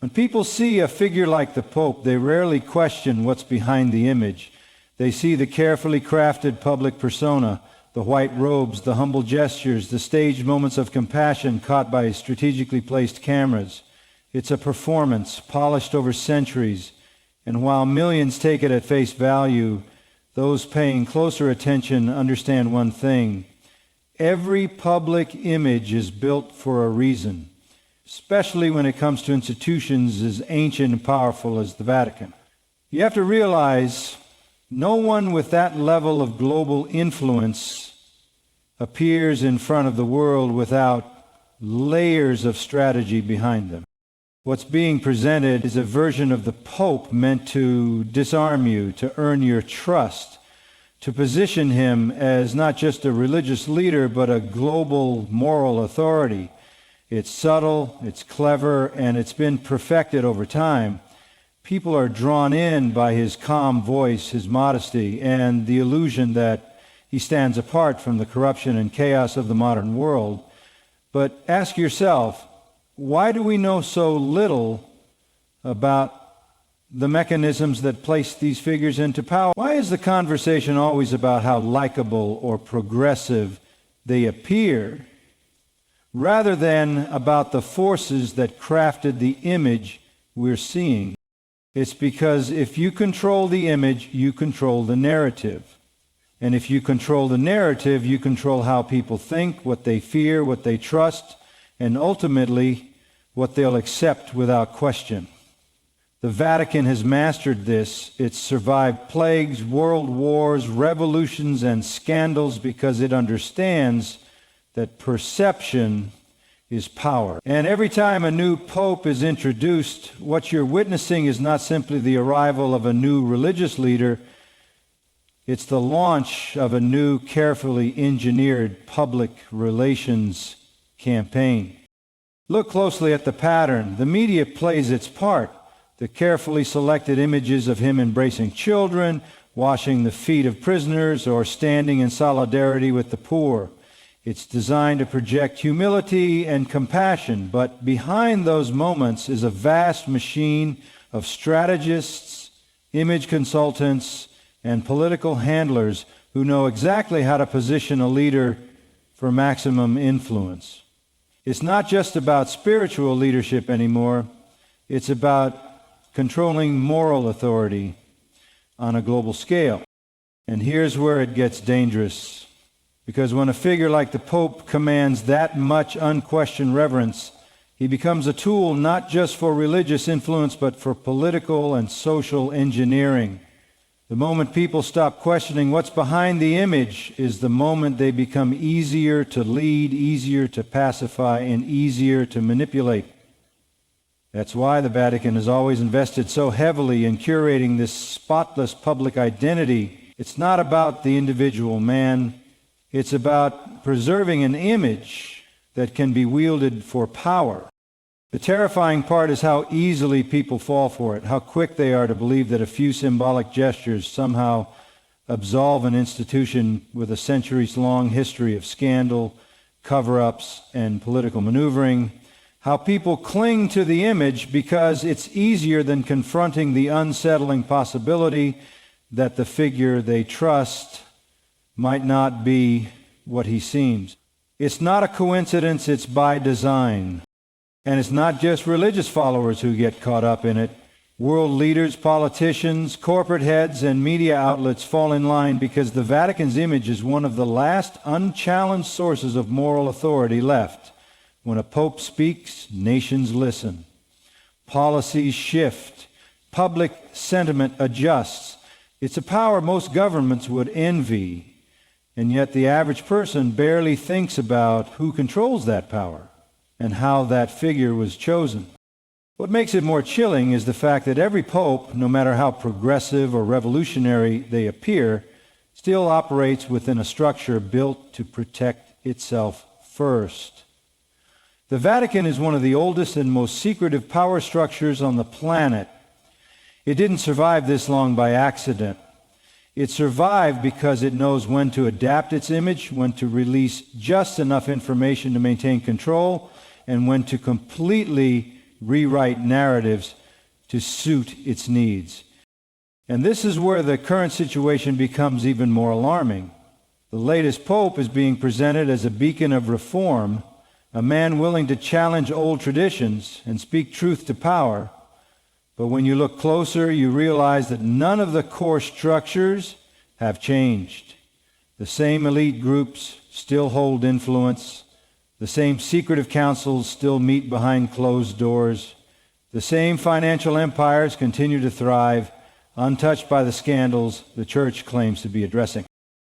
When people see a figure like the Pope, they rarely question what's behind the image. They see the carefully crafted public persona, the white robes, the humble gestures, the staged moments of compassion caught by strategically placed cameras. It's a performance polished over centuries, and while millions take it at face value, those paying closer attention understand one thing. Every public image is built for a reason, especially when it comes to institutions as ancient and powerful as the Vatican. You have to realize no one with that level of global influence appears in front of the world without layers of strategy behind them. What's being presented is a version of the Pope meant to disarm you, to earn your trust, to position him as not just a religious leader, but a global moral authority. It's subtle, it's clever, and it's been perfected over time. People are drawn in by his calm voice, his modesty, and the illusion that he stands apart from the corruption and chaos of the modern world. But ask yourself, why do we know so little about the mechanisms that place these figures into power? Why is the conversation always about how likable or progressive they appear, rather than about the forces that crafted the image we're seeing? It's because if you control the image, you control the narrative. And if you control the narrative, you control how people think, what they fear, what they trust, and ultimately what they'll accept without question. The Vatican has mastered this. It's survived plagues, world wars, revolutions, and scandals because it understands that perception is power. And every time a new pope is introduced, what you're witnessing is not simply the arrival of a new religious leader, it's the launch of a new, carefully engineered public relations campaign. Look closely at the pattern. The media plays its part. The carefully selected images of him embracing children, washing the feet of prisoners, or standing in solidarity with the poor. It's designed to project humility and compassion, but behind those moments is a vast machine of strategists, image consultants, and political handlers who know exactly how to position a leader for maximum influence. It's not just about spiritual leadership anymore. It's about controlling moral authority on a global scale. And here's where it gets dangerous. Because when a figure like the Pope commands that much unquestioned reverence, he becomes a tool not just for religious influence, but for political and social engineering. The moment people stop questioning what's behind the image is the moment they become easier to lead, easier to pacify, and easier to manipulate. That's why the Vatican has always invested so heavily in curating this spotless public identity. It's not about the individual man. It's about preserving an image that can be wielded for power. The terrifying part is how easily people fall for it, how quick they are to believe that a few symbolic gestures somehow absolve an institution with a centuries-long history of scandal, cover-ups, and political maneuvering, how people cling to the image because it's easier than confronting the unsettling possibility that the figure they trust might not be what he seems. It's not a coincidence, it's by design. And it's not just religious followers who get caught up in it. World leaders, politicians, corporate heads, and media outlets fall in line because the Vatican's image is one of the last unchallenged sources of moral authority left. When a pope speaks, nations listen. Policies shift. Public sentiment adjusts. It's a power most governments would envy, and yet the average person barely thinks about who controls that power and how that figure was chosen. What makes it more chilling is the fact that every pope, no matter how progressive or revolutionary they appear, still operates within a structure built to protect itself first. The Vatican is one of the oldest and most secretive power structures on the planet. It didn't survive this long by accident. It survived because it knows when to adapt its image, when to release just enough information to maintain control, and when to completely rewrite narratives to suit its needs. And this is where the current situation becomes even more alarming. The latest pope is being presented as a beacon of reform, a man willing to challenge old traditions and speak truth to power. But when you look closer, you realize that none of the core structures have changed. The same elite groups still hold influence. The same secretive councils still meet behind closed doors. The same financial empires continue to thrive, untouched by the scandals the church claims to be addressing.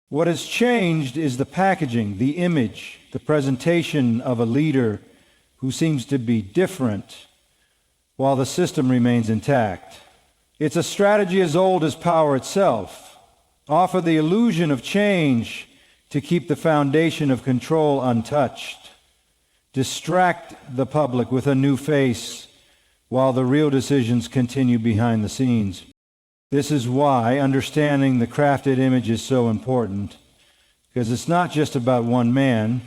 What has changed is the packaging, the image, the presentation of a leader who seems to be different, while the system remains intact. It's a strategy as old as power itself. Offer the illusion of change to keep the foundation of control untouched. Distract the public with a new face while the real decisions continue behind the scenes. This is why understanding the crafted image is so important, because it's not just about one man,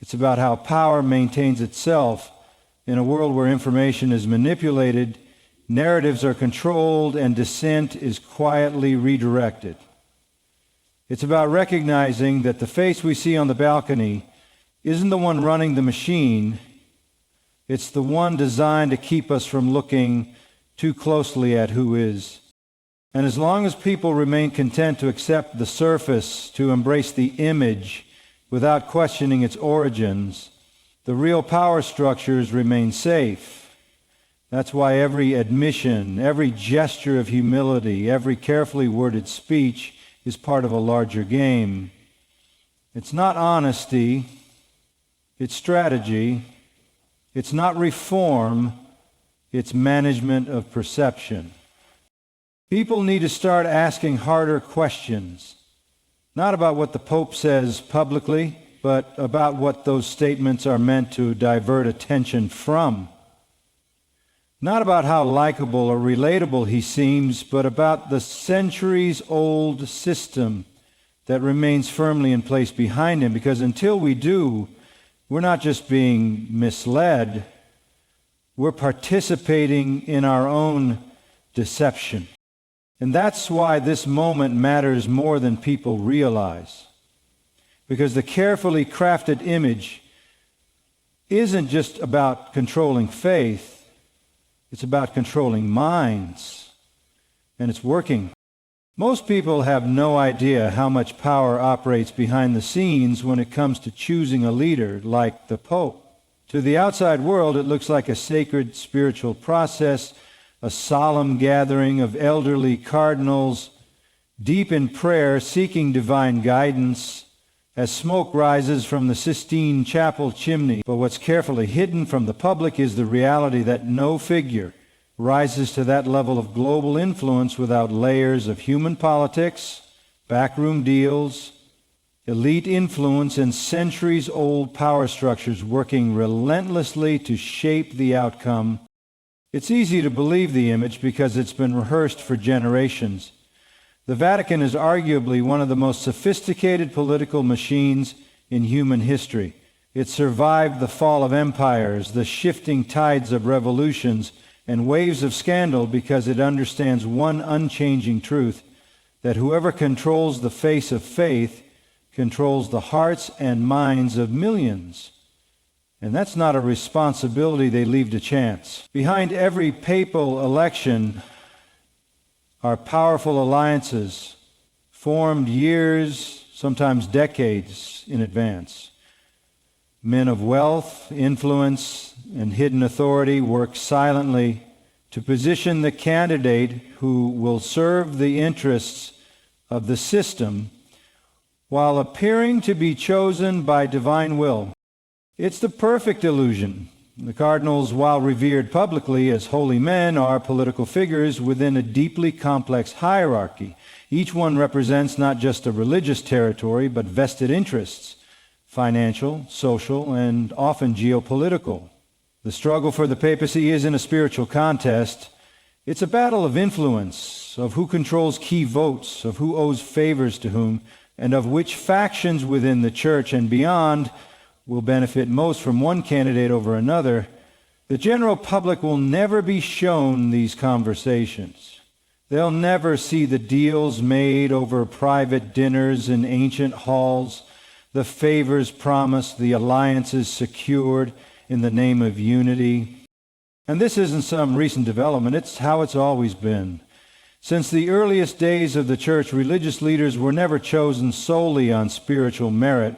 it's about how power maintains itself in a world where information is manipulated, narratives are controlled, and dissent is quietly redirected. It's about recognizing that the face we see on the balcony isn't the one running the machine, it's the one designed to keep us from looking too closely at who is. And as long as people remain content to accept the surface, to embrace the image without questioning its origins, the real power structures remain safe. That's why every admission, every gesture of humility, every carefully worded speech is part of a larger game. It's not honesty, it's strategy. It's not reform, it's management of perception. People need to start asking harder questions, not about what the Pope says publicly, but about what those statements are meant to divert attention from. Not about how likable or relatable he seems, but about the centuries-old system that remains firmly in place behind him, because until we do, we're not just being misled, we're participating in our own deception. And that's why this moment matters more than people realize. Because the carefully crafted image isn't just about controlling faith, it's about controlling minds. And it's working. Most people have no idea how much power operates behind the scenes when it comes to choosing a leader like the Pope. To the outside world, it looks like a sacred spiritual process, a solemn gathering of elderly cardinals, deep in prayer, seeking divine guidance, as smoke rises from the Sistine Chapel chimney. But what's carefully hidden from the public is the reality that no figure rises to that level of global influence without layers of human politics, backroom deals, elite influence, and centuries-old power structures working relentlessly to shape the outcome. It's easy to believe the image because it's been rehearsed for generations. The Vatican is arguably one of the most sophisticated political machines in human history. It survived the fall of empires, the shifting tides of revolutions, and waves of scandal because it understands one unchanging truth, that whoever controls the face of faith controls the hearts and minds of millions. And that's not a responsibility they leave to chance. Behind every papal election are powerful alliances formed years, sometimes decades in advance. Men of wealth, influence, and hidden authority work silently to position the candidate who will serve the interests of the system while appearing to be chosen by divine will. It's the perfect illusion. The cardinals, while revered publicly as holy men, are political figures within a deeply complex hierarchy. Each one represents not just a religious territory, but vested interests, financial, social, and often geopolitical. The struggle for the papacy isn't a spiritual contest. It's a battle of influence, of who controls key votes, of who owes favors to whom, and of which factions within the church and beyond will benefit most from one candidate over another. The general public will never be shown these conversations. They'll never see the deals made over private dinners in ancient halls, the favors promised, the alliances secured in the name of unity. And this isn't some recent development, it's how it's always been. Since the earliest days of the church, religious leaders were never chosen solely on spiritual merit.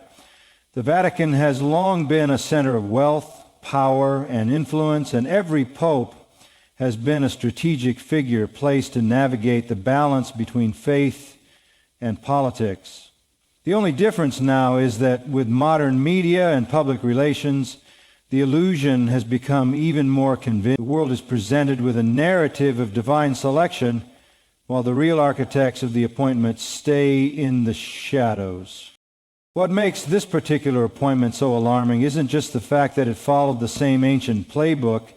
The Vatican has long been a center of wealth, power, and influence, and every pope has been a strategic figure placed to navigate the balance between faith and politics. The only difference now is that with modern media and public relations, the illusion has become even more convincing. The world is presented with a narrative of divine selection, while the real architects of the appointment stay in the shadows. What makes this particular appointment so alarming isn't just the fact that it followed the same ancient playbook,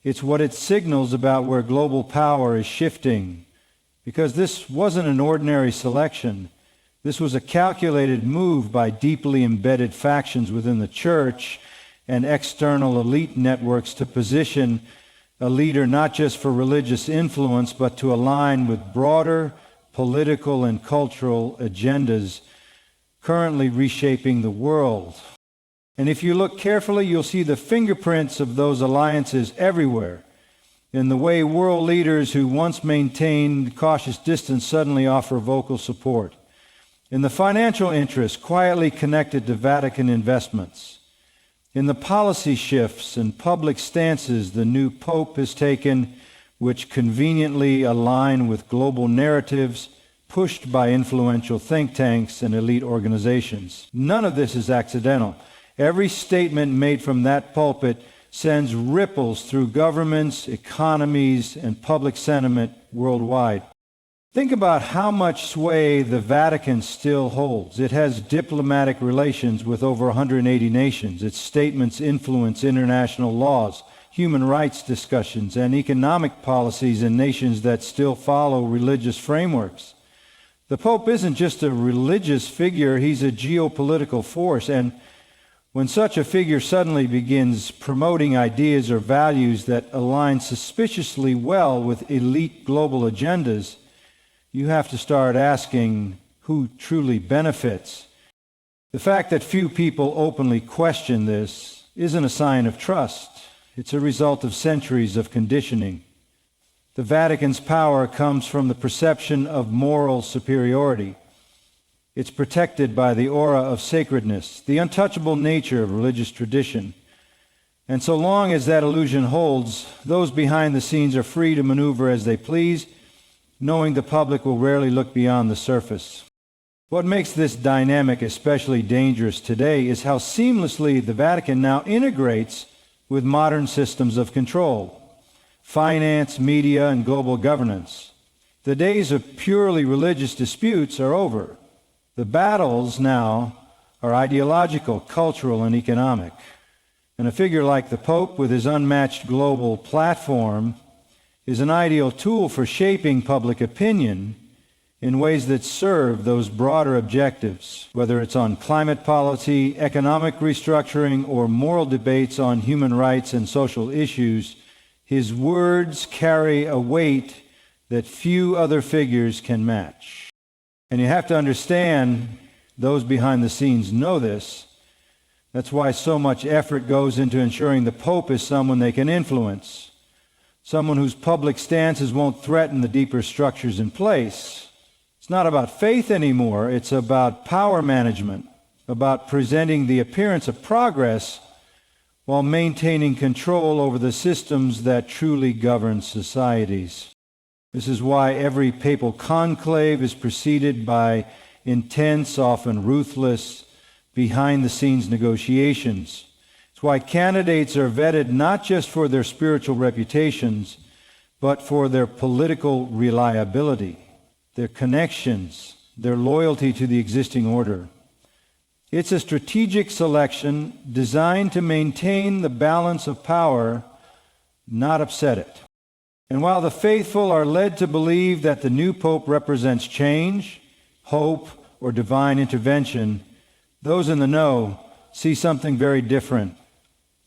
it's what it signals about where global power is shifting. Because this wasn't an ordinary selection. This was a calculated move by deeply embedded factions within the church and external elite networks to position a leader not just for religious influence, but to align with broader political and cultural agendas currently reshaping the world. And if you look carefully, you'll see the fingerprints of those alliances everywhere, in the way world leaders who once maintained cautious distance suddenly offer vocal support, in the financial interests quietly connected to Vatican investments, in the policy shifts and public stances the new pope has taken, which conveniently align with global narratives pushed by influential think tanks and elite organizations. None of this is accidental. Every statement made from that pulpit sends ripples through governments, economies, and public sentiment worldwide. Think about how much sway the Vatican still holds. It has diplomatic relations with over 180 nations. Its statements influence international laws, human rights discussions, and economic policies in nations that still follow religious frameworks. The Pope isn't just a religious figure, he's a geopolitical force, and when such a figure suddenly begins promoting ideas or values that align suspiciously well with elite global agendas, you have to start asking who truly benefits. The fact that few people openly question this isn't a sign of trust. It's a result of centuries of conditioning. The Vatican's power comes from the perception of moral superiority. It's protected by the aura of sacredness, the untouchable nature of religious tradition. And so long as that illusion holds, those behind the scenes are free to maneuver as they please, knowing the public will rarely look beyond the surface. What makes this dynamic especially dangerous today is how seamlessly the Vatican now integrates with modern systems of control, finance, media, and global governance. The days of purely religious disputes are over. The battles now are ideological, cultural, and economic. And a figure like the Pope, with his unmatched global platform, is an ideal tool for shaping public opinion in ways that serve those broader objectives, whether it's on climate policy, economic restructuring, or moral debates on human rights and social issues. His words carry a weight that few other figures can match. And you have to understand, those behind the scenes know this. That's why so much effort goes into ensuring the Pope is someone they can influence, someone whose public stances won't threaten the deeper structures in place. It's not about faith anymore. It's about power management, about presenting the appearance of progress while maintaining control over the systems that truly govern societies. This is why every papal conclave is preceded by intense, often ruthless, behind-the-scenes negotiations. It's why candidates are vetted not just for their spiritual reputations, but for their political reliability, their connections, their loyalty to the existing order. It's a strategic selection designed to maintain the balance of power, not upset it. And while the faithful are led to believe that the new pope represents change, hope, or divine intervention, those in the know see something very different.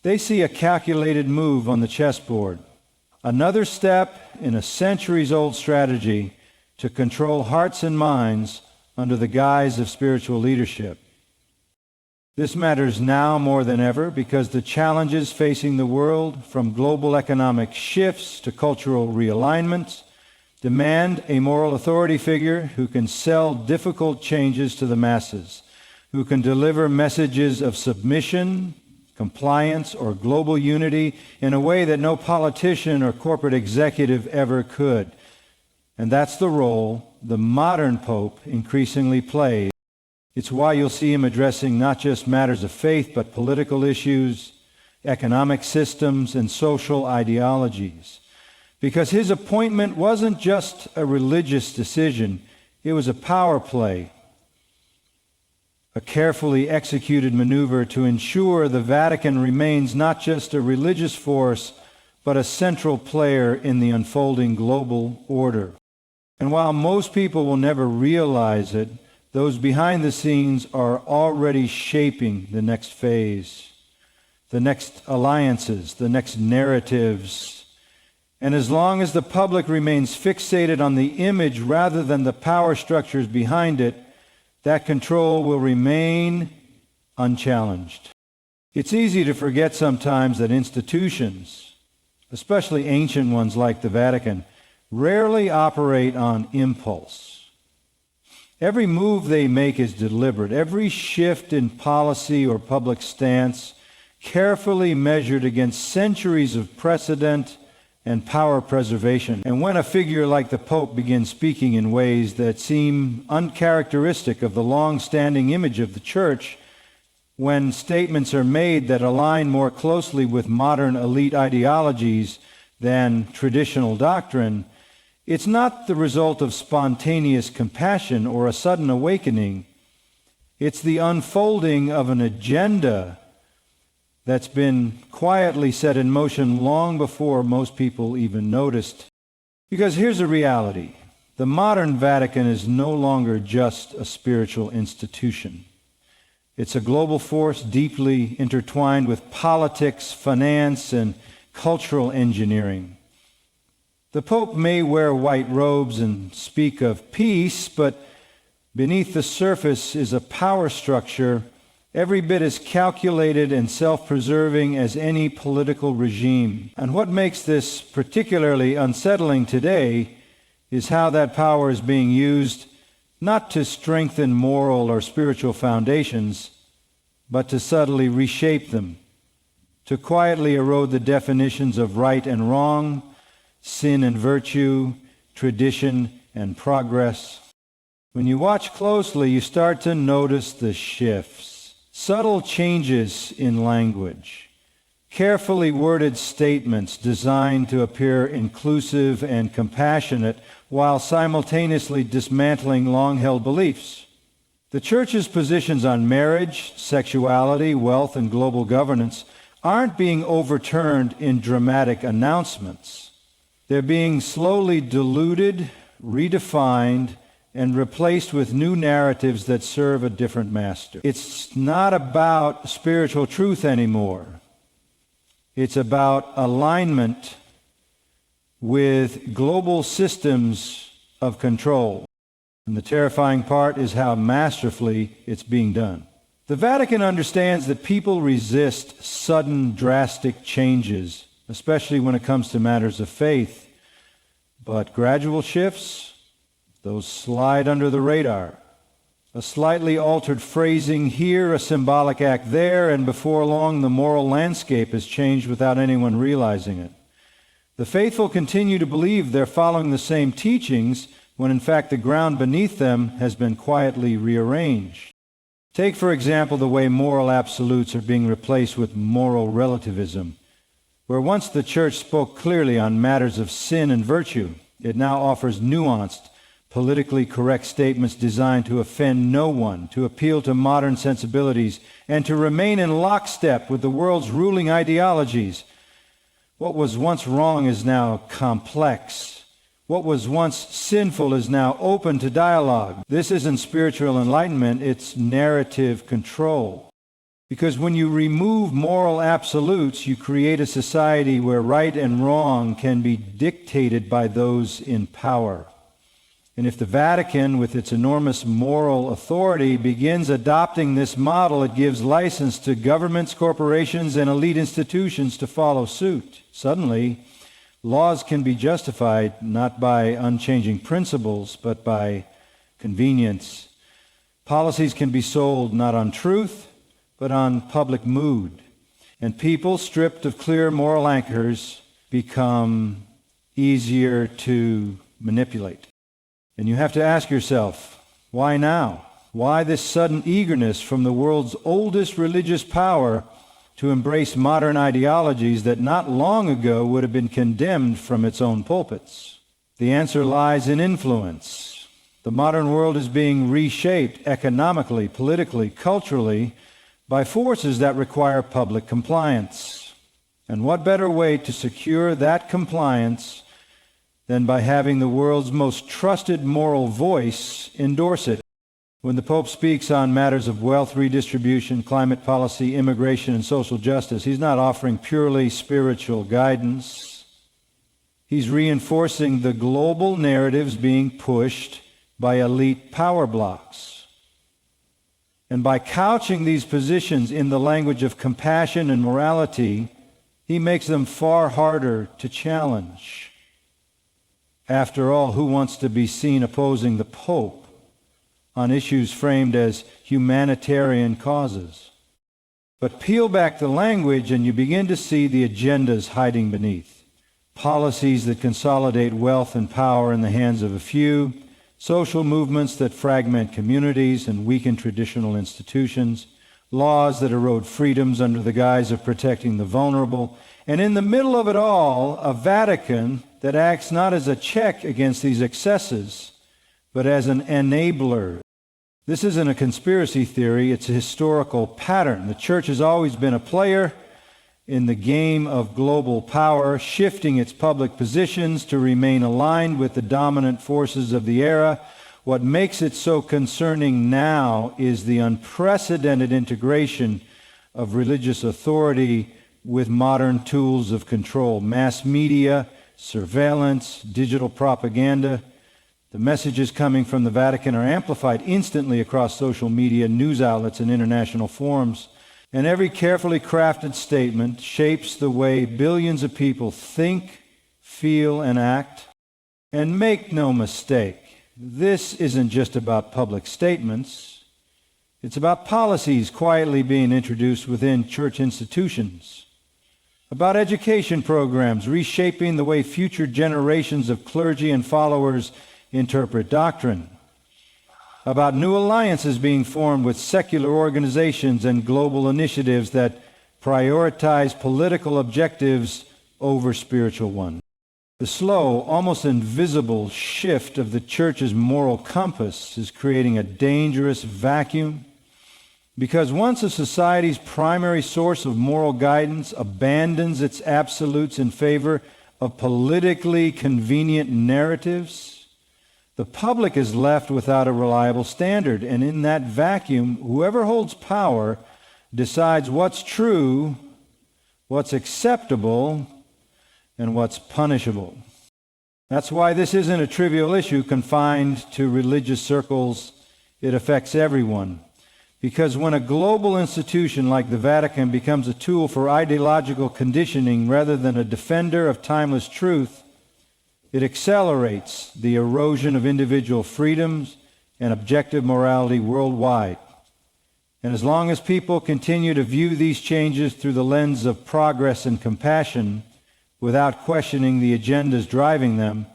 They see a calculated move on the chessboard, another step in a centuries-old strategy to control hearts and minds under the guise of spiritual leadership. This matters now more than ever because the challenges facing the world, from global economic shifts to cultural realignments, demand a moral authority figure who can sell difficult changes to the masses, who can deliver messages of submission, compliance, or global unity in a way that no politician or corporate executive ever could. And that's the role the modern Pope increasingly plays. It's why you'll see him addressing not just matters of faith, but political issues, economic systems, and social ideologies. Because his appointment wasn't just a religious decision, it was a power play, a carefully executed maneuver to ensure the Vatican remains not just a religious force, but a central player in the unfolding global order. And while most people will never realize it, those behind the scenes are already shaping the next phase, the next alliances, the next narratives. And as long as the public remains fixated on the image rather than the power structures behind it, that control will remain unchallenged. It's easy to forget sometimes that institutions, especially ancient ones like the Vatican, rarely operate on impulse. Every move they make is deliberate. Every shift in policy or public stance carefully measured against centuries of precedent and power preservation. And when a figure like the Pope begins speaking in ways that seem uncharacteristic of the long-standing image of the Church, when statements are made that align more closely with modern elite ideologies than traditional doctrine, it's not the result of spontaneous compassion or a sudden awakening. It's the unfolding of an agenda that's been quietly set in motion long before most people even noticed. Because here's the reality. The modern Vatican is no longer just a spiritual institution. It's a global force deeply intertwined with politics, finance, and cultural engineering. The Pope may wear white robes and speak of peace, but beneath the surface is a power structure every bit as calculated and self-preserving as any political regime. And what makes this particularly unsettling today is how that power is being used not to strengthen moral or spiritual foundations, but to subtly reshape them, to quietly erode the definitions of right and wrong, sin and virtue, tradition and progress. When you watch closely, you start to notice the shifts, subtle changes in language, carefully worded statements designed to appear inclusive and compassionate while simultaneously dismantling long-held beliefs. The Church's positions on marriage, sexuality, wealth, and global governance aren't being overturned in dramatic announcements. They're being slowly diluted, redefined, and replaced with new narratives that serve a different master. It's not about spiritual truth anymore. It's about alignment with global systems of control. And the terrifying part is how masterfully it's being done. The Vatican understands that people resist sudden, drastic changes, especially when it comes to matters of faith. But gradual shifts, those slide under the radar. A slightly altered phrasing here, a symbolic act there, and before long the moral landscape has changed without anyone realizing it. The faithful continue to believe they're following the same teachings when in fact the ground beneath them has been quietly rearranged. Take, for example, the way moral absolutes are being replaced with moral relativism. Where once the Church spoke clearly on matters of sin and virtue, it now offers nuanced, politically correct statements designed to offend no one, to appeal to modern sensibilities, and to remain in lockstep with the world's ruling ideologies. What was once wrong is now complex. What was once sinful is now open to dialogue. This isn't spiritual enlightenment, it's narrative control. Because when you remove moral absolutes, you create a society where right and wrong can be dictated by those in power. And if the Vatican, with its enormous moral authority, begins adopting this model, it gives license to governments, corporations, and elite institutions to follow suit. Suddenly, laws can be justified not by unchanging principles, but by convenience. Policies can be sold not on truth, but on public mood. And people, stripped of clear moral anchors, become easier to manipulate. And you have to ask yourself, why now? Why this sudden eagerness from the world's oldest religious power to embrace modern ideologies that not long ago would have been condemned from its own pulpits? The answer lies in influence. The modern world is being reshaped economically, politically, culturally by forces that require public compliance. And what better way to secure that compliance than by having the world's most trusted moral voice endorse it? When the Pope speaks on matters of wealth redistribution, climate policy, immigration, and social justice, he's not offering purely spiritual guidance. He's reinforcing the global narratives being pushed by elite power blocks. And by couching these positions in the language of compassion and morality, he makes them far harder to challenge. After all, who wants to be seen opposing the Pope on issues framed as humanitarian causes? But peel back the language and you begin to see the agendas hiding beneath. Policies that consolidate wealth and power in the hands of a few, social movements that fragment communities and weaken traditional institutions, laws that erode freedoms under the guise of protecting the vulnerable, and in the middle of it all, a Vatican that acts not as a check against these excesses, but as an enabler. This isn't a conspiracy theory, it's a historical pattern. The church has always been a player in the game of global power, shifting its public positions to remain aligned with the dominant forces of the era. What makes it so concerning now is the unprecedented integration of religious authority with modern tools of control, mass media, surveillance, digital propaganda. The messages coming from the Vatican are amplified instantly across social media, news outlets, and international forums. And every carefully crafted statement shapes the way billions of people think, feel, and act. And make no mistake, this isn't just about public statements. It's about policies quietly being introduced within church institutions, about education programs reshaping the way future generations of clergy and followers interpret doctrine, about new alliances being formed with secular organizations and global initiatives that prioritize political objectives over spiritual ones. The slow, almost invisible shift of the church's moral compass is creating a dangerous vacuum, because once a society's primary source of moral guidance abandons its absolutes in favor of politically convenient narratives, the public is left without a reliable standard. And in that vacuum, whoever holds power decides what's true, what's acceptable, and what's punishable. That's why this isn't a trivial issue confined to religious circles. It affects everyone. Because when a global institution like the Vatican becomes a tool for ideological conditioning rather than a defender of timeless truth, it accelerates the erosion of individual freedoms and objective morality worldwide. And as long as people continue to view these changes through the lens of progress and compassion, without questioning the agendas driving them,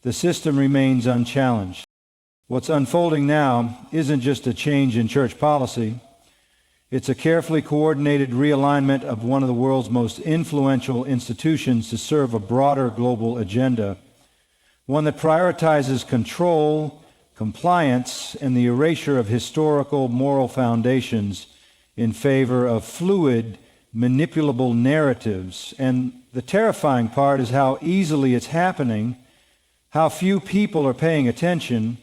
the system remains unchallenged. What's unfolding now isn't just a change in church policy. It's a carefully coordinated realignment of one of the world's most influential institutions to serve a broader global agenda, one that prioritizes control, compliance, and the erasure of historical moral foundations in favor of fluid, manipulable narratives. And the terrifying part is how easily it's happening, how few people are paying attention,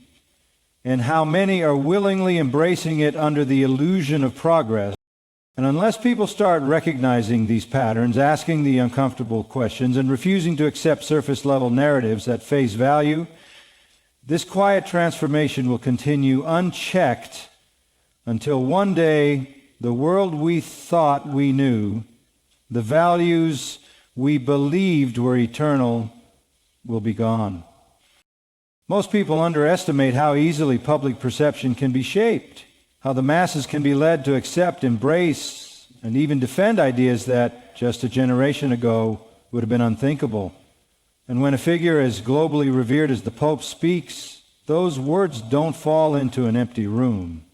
and how many are willingly embracing it under the illusion of progress. And unless people start recognizing these patterns, asking the uncomfortable questions, and refusing to accept surface-level narratives at face value, this quiet transformation will continue unchecked until one day the world we thought we knew, the values we believed were eternal, will be gone. Most people underestimate how easily public perception can be shaped, how the masses can be led to accept, embrace, and even defend ideas that just a generation ago would have been unthinkable. And when a figure as globally revered as the Pope speaks, those words don't fall into an empty room.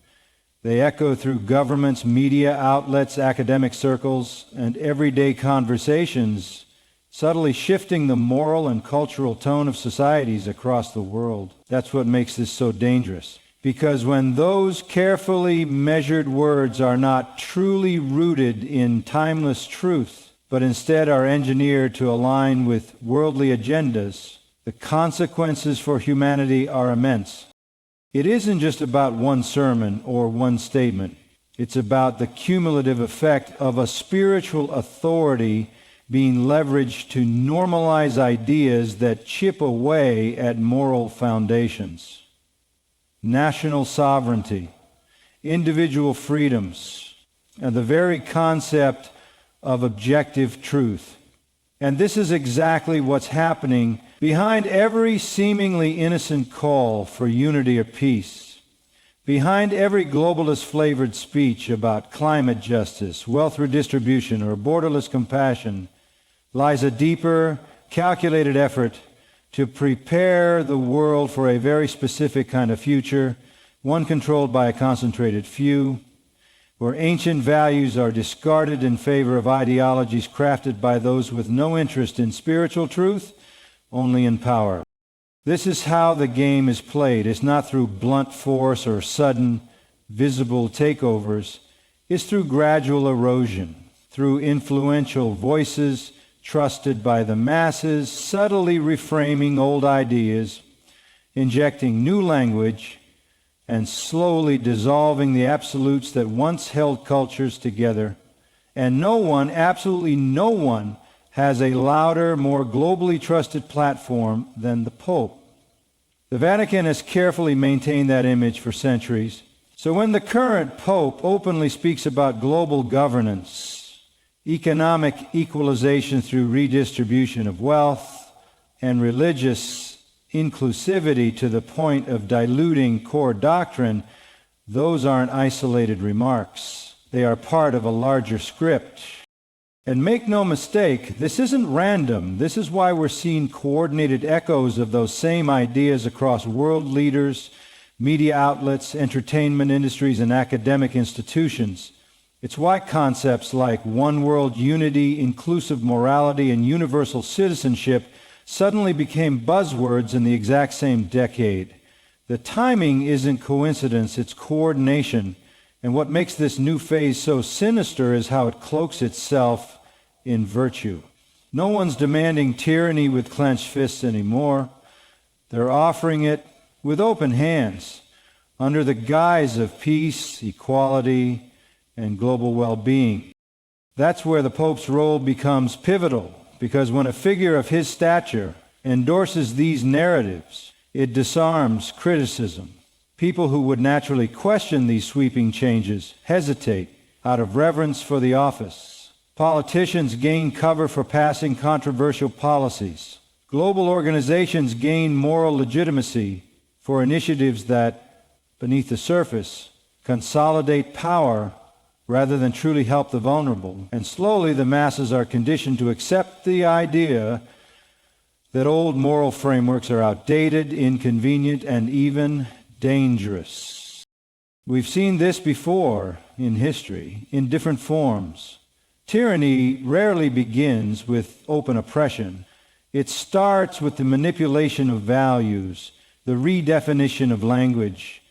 They echo through governments, media outlets, academic circles, and everyday conversations, subtly shifting the moral and cultural tone of societies across the world. That's what makes this so dangerous. Because when those carefully measured words are not truly rooted in timeless truth, but instead are engineered to align with worldly agendas, the consequences for humanity are immense. It isn't just about one sermon or one statement. It's about the cumulative effect of a spiritual authority being leveraged to normalize ideas that chip away at moral foundations. National sovereignty, individual freedoms, and the very concept of objective truth. And this is exactly what's happening behind every seemingly innocent call for unity or peace, behind every globalist-flavored speech about climate justice, wealth redistribution, or borderless compassion, lies a deeper, calculated effort to prepare the world for a very specific kind of future, one controlled by a concentrated few, where ancient values are discarded in favor of ideologies crafted by those with no interest in spiritual truth, only in power. This is how the game is played. It's not through blunt force or sudden, visible takeovers. It's through gradual erosion, through influential voices trusted by the masses, subtly reframing old ideas, injecting new language, and slowly dissolving the absolutes that once held cultures together. And no one, absolutely no one, has a louder, more globally trusted platform than the Pope. The Vatican has carefully maintained that image for centuries. So when the current Pope openly speaks about global governance, economic equalization through redistribution of wealth, and religious inclusivity to the point of diluting core doctrine, those aren't isolated remarks. They are part of a larger script. And make no mistake, this isn't random. This is why we're seeing coordinated echoes of those same ideas across world leaders, media outlets, entertainment industries, and academic institutions. It's why concepts like one world unity, inclusive morality, and universal citizenship suddenly became buzzwords in the exact same decade. The timing isn't coincidence, it's coordination. And what makes this new phase so sinister is how it cloaks itself in virtue. No one's demanding tyranny with clenched fists anymore. They're offering it with open hands, under the guise of peace, equality, and global well-being. That's where the Pope's role becomes pivotal, because when a figure of his stature endorses these narratives, it disarms criticism. People who would naturally question these sweeping changes hesitate out of reverence for the office. Politicians gain cover for passing controversial policies. Global organizations gain moral legitimacy for initiatives that, beneath the surface, consolidate power rather than truly help the vulnerable. And slowly the masses are conditioned to accept the idea that old moral frameworks are outdated, inconvenient, and even dangerous. We've seen this before in history, in different forms. Tyranny rarely begins with open oppression. It starts with the manipulation of values, the redefinition of language,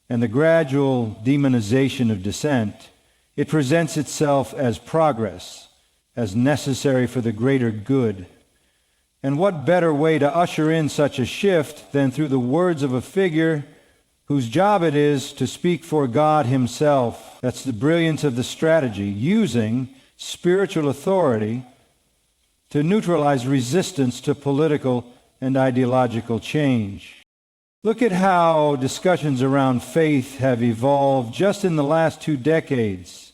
and the gradual demonization of dissent. It presents itself as progress, as necessary for the greater good. And what better way to usher in such a shift than through the words of a figure whose job it is to speak for God himself, That's the brilliance of the strategy, using spiritual authority to neutralize resistance to political and ideological change. Look at how discussions around faith have evolved just in the last 2 decades.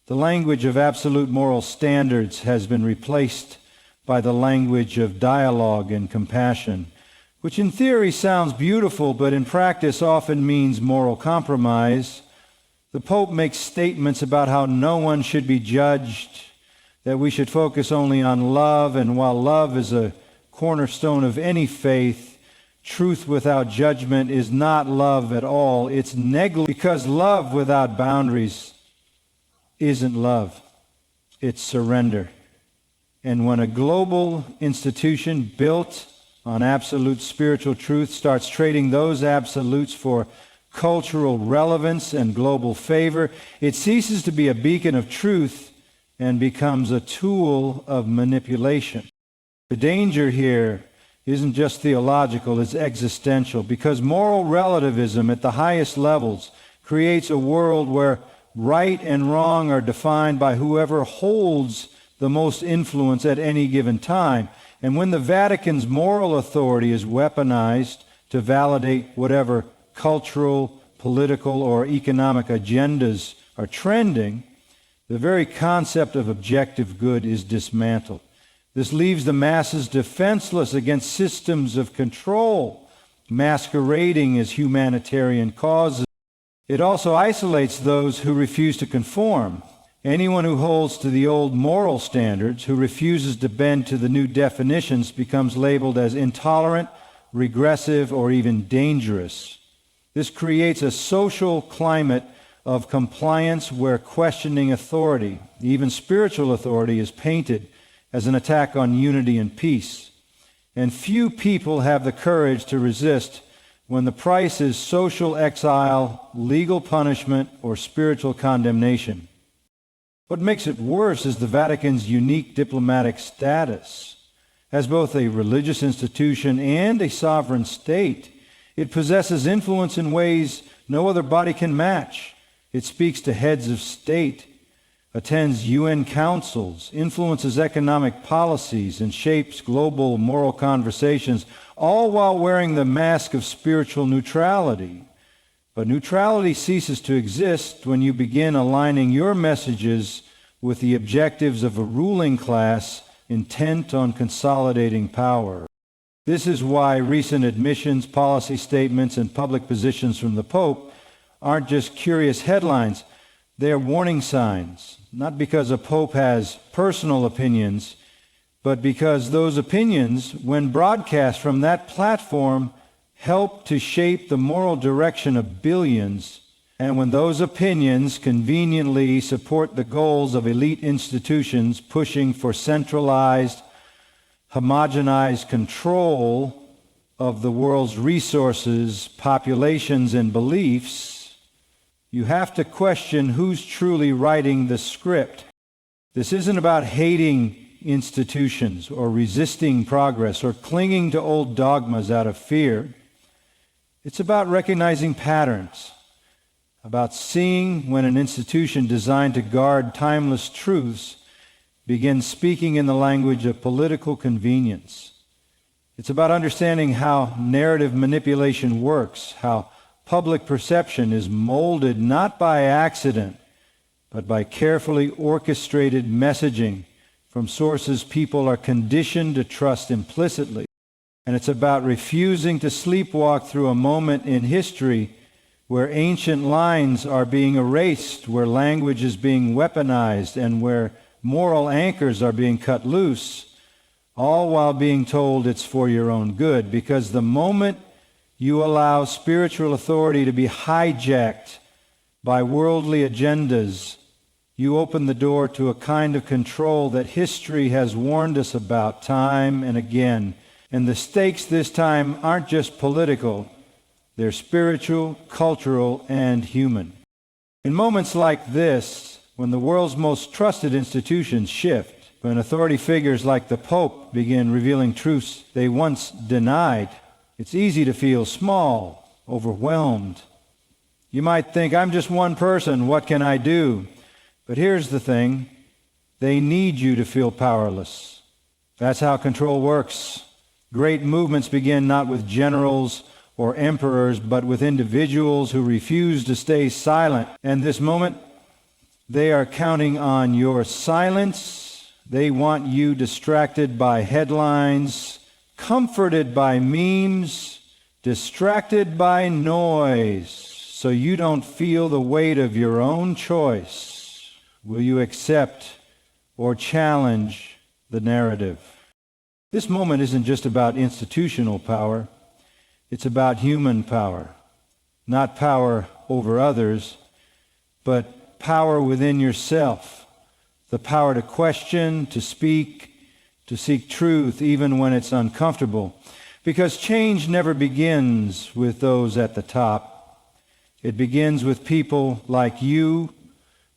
The language of absolute moral standards has been replaced by the language of dialogue and compassion, which in theory sounds beautiful, but in practice often means moral compromise. The Pope makes statements about how no one should be judged, that we should focus only on love, and while love is a cornerstone of any faith, truth without judgment is not love at all. It's negligible, because love without boundaries isn't love. It's surrender. And when a global institution built on absolute spiritual truth starts trading those absolutes for cultural relevance and global favor, it ceases to be a beacon of truth and becomes a tool of manipulation. The danger here isn't just theological, it's existential, because moral relativism at the highest levels creates a world where right and wrong are defined by whoever holds the most influence at any given time. And when the Vatican's moral authority is weaponized to validate whatever cultural, political, or economic agendas are trending, the very concept of objective good is dismantled. This leaves the masses defenseless against systems of control, masquerading as humanitarian causes. It also isolates those who refuse to conform. Anyone who holds to the old moral standards, who refuses to bend to the new definitions, becomes labeled as intolerant, regressive, or even dangerous. This creates a social climate of compliance where questioning authority, even spiritual authority, is painted as an attack on unity and peace. And few people have the courage to resist when the price is social exile, legal punishment, or spiritual condemnation. What makes it worse is the Vatican's unique diplomatic status. As both a religious institution and a sovereign state, it possesses influence in ways no other body can match. It speaks to heads of state, attends UN councils, influences economic policies, and shapes global moral conversations, all while wearing the mask of spiritual neutrality. But neutrality ceases to exist when you begin aligning your messages with the objectives of a ruling class intent on consolidating power. This is why recent admissions, policy statements, and public positions from the Pope aren't just curious headlines. They are warning signs, not because a pope has personal opinions, but because those opinions, when broadcast from that platform, help to shape the moral direction of billions, and when those opinions conveniently support the goals of elite institutions pushing for centralized, homogenized control of the world's resources, populations, and beliefs, you have to question who's truly writing the script. This isn't about hating institutions or resisting progress or clinging to old dogmas out of fear. It's about recognizing patterns, about seeing when an institution designed to guard timeless truths begins speaking in the language of political convenience. It's about understanding how narrative manipulation works, how public perception is molded not by accident, but by carefully orchestrated messaging from sources people are conditioned to trust implicitly. And it's about refusing to sleepwalk through a moment in history where ancient lines are being erased, where language is being weaponized, and where moral anchors are being cut loose, all while being told it's for your own good. Because the moment you allow spiritual authority to be hijacked by worldly agendas, you open the door to a kind of control that history has warned us about time and again. And the stakes this time aren't just political, they're spiritual, cultural, and human. In moments like this, when the world's most trusted institutions shift, when authority figures like the Pope begin revealing truths they once denied, it's easy to feel small, overwhelmed. You might think, I'm just one person, what can I do? But here's the thing, they need you to feel powerless. That's how control works. Great movements begin not with generals or emperors, but with individuals who refuse to stay silent. And this moment, they are counting on your silence. They want you distracted by headlines, comforted by memes, distracted by noise, so you don't feel the weight of your own choice. Will you accept or challenge the narrative? This moment isn't just about institutional power. It's about human power. Not power over others, but power within yourself. The power to question, to speak, to seek truth even when it's uncomfortable. Because change never begins with those at the top. It begins with people like you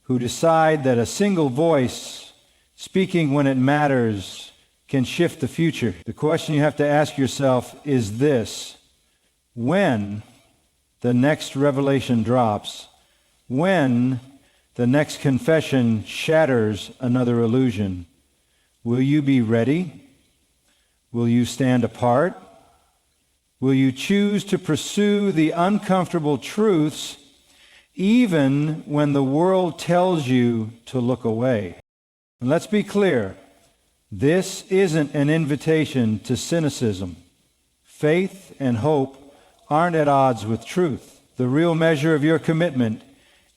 who decide that a single voice, speaking when it matters, can shift the future. The question you have to ask yourself is this: when the next revelation drops, when the next confession shatters another illusion, will you be ready? Will you stand apart? Will you choose to pursue the uncomfortable truths even when the world tells you to look away? And let's be clear, this isn't an invitation to cynicism. Faith and hope aren't at odds with truth. The real measure of your commitment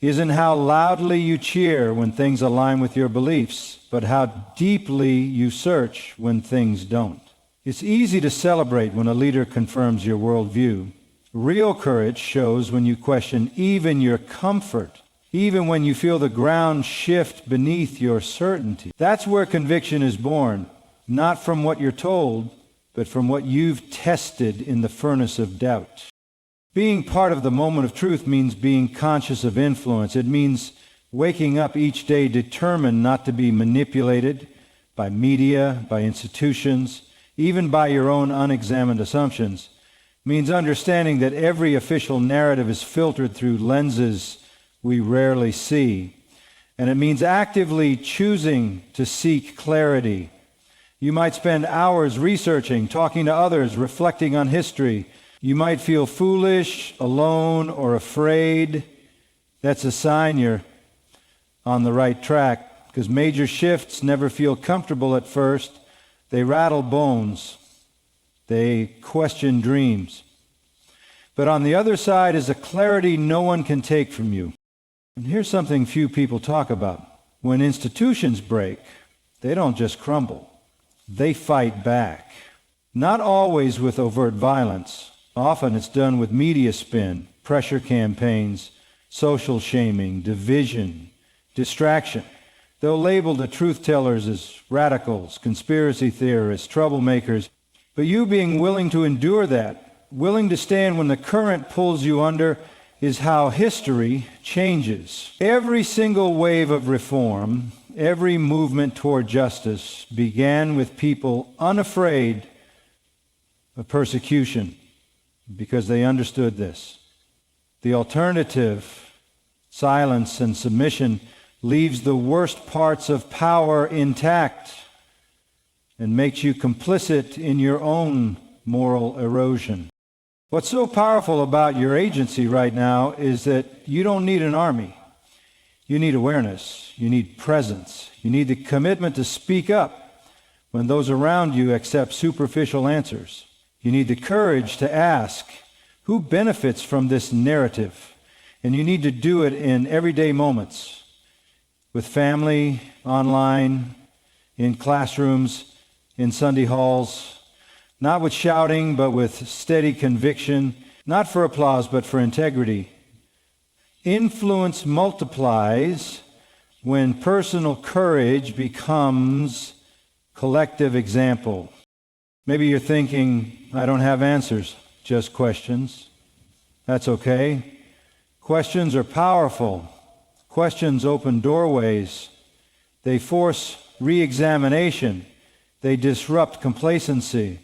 isn't how loudly you cheer when things align with your beliefs, but how deeply you search when things don't. It's easy to celebrate when a leader confirms your worldview. Real courage shows when you question even your comfort, even when you feel the ground shift beneath your certainty. That's where conviction is born, not from what you're told, but from what you've tested in the furnace of doubt. Being part of the moment of truth means being conscious of influence. It means waking up each day determined not to be manipulated by media, by institutions, even by your own unexamined assumptions. It means understanding that every official narrative is filtered through lenses we rarely see. And it means actively choosing to seek clarity. You might spend hours researching, talking to others, reflecting on history. You might feel foolish, alone, or afraid. That's a sign you're on the right track, because major shifts never feel comfortable at first. They rattle bones. They question dreams. But on the other side is a clarity no one can take from you. And here's something few people talk about. When institutions break, they don't just crumble. They fight back. Not always with overt violence. Often it's done with media spin, pressure campaigns, social shaming, division, distraction. They'll label the truth tellers as radicals, conspiracy theorists, troublemakers. But you being willing to endure that, willing to stand when the current pulls you under, is how history changes. Every single wave of reform, every movement toward justice began with people unafraid of persecution because they understood this. The alternative, silence and submission, leaves the worst parts of power intact and makes you complicit in your own moral erosion. What's so powerful about your agency right now is that you don't need an army. You need awareness. You need presence. You need the commitment to speak up when those around you accept superficial answers. You need the courage to ask, who benefits from this narrative? And you need to do it in everyday moments, with family, online, in classrooms, in Sunday halls, not with shouting, but with steady conviction, not for applause, but for integrity. Influence multiplies when personal courage becomes collective example. Maybe you're thinking, I don't have answers, just questions. That's okay. Questions are powerful. Questions open doorways. They force re-examination. They disrupt complacency.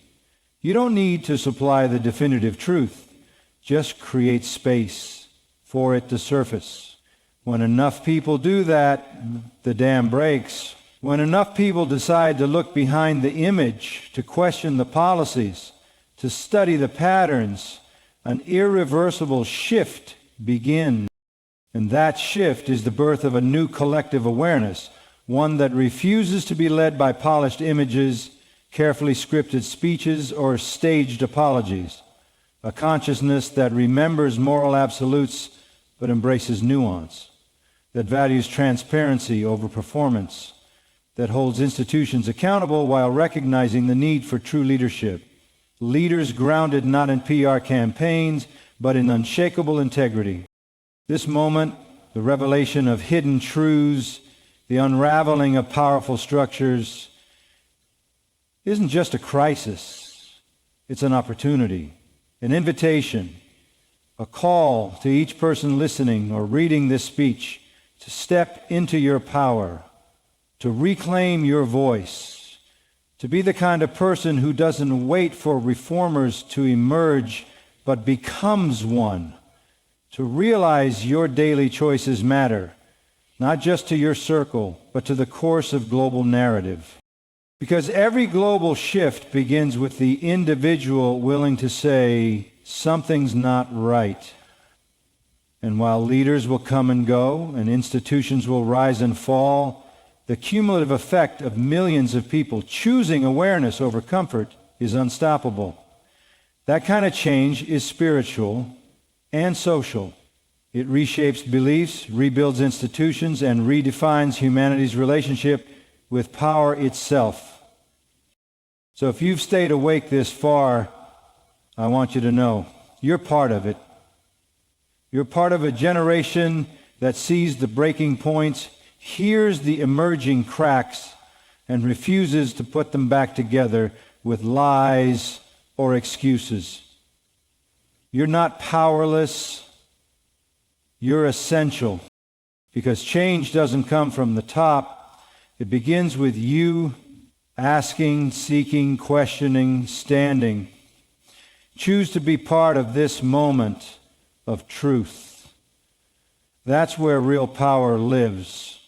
You don't need to supply the definitive truth. Just create space. for it to surface. When enough people do that, the dam breaks. When enough people decide to look behind the image, to question the policies, to study the patterns, an irreversible shift begins. And that shift is the birth of a new collective awareness, one that refuses to be led by polished images, carefully scripted speeches, or staged apologies. A consciousness that remembers moral absolutes but embraces nuance, that values transparency over performance, that holds institutions accountable while recognizing the need for true leadership. Leaders grounded not in PR campaigns, but in unshakable integrity. This moment, the revelation of hidden truths, the unraveling of powerful structures, isn't just a crisis. It's an opportunity, an invitation, a call to each person listening or reading this speech to step into your power, to reclaim your voice, to be the kind of person who doesn't wait for reformers to emerge, but becomes one, to realize your daily choices matter, not just to your circle, but to the course of global narrative. Because every global shift begins with the individual willing to say, something's not right. And while leaders will come and go, and institutions will rise and fall, the cumulative effect of millions of people choosing awareness over comfort is unstoppable. That kind of change is spiritual and social. It reshapes beliefs, rebuilds institutions, and redefines humanity's relationship with power itself. So if you've stayed awake this far, I want you to know you're part of it. You're part of a generation that sees the breaking points, hears the emerging cracks, and refuses to put them back together with lies or excuses. You're not powerless. You're essential, because change doesn't come from the top. It begins with you asking, seeking, questioning, standing. Choose to be part of this moment of truth. That's where real power lives.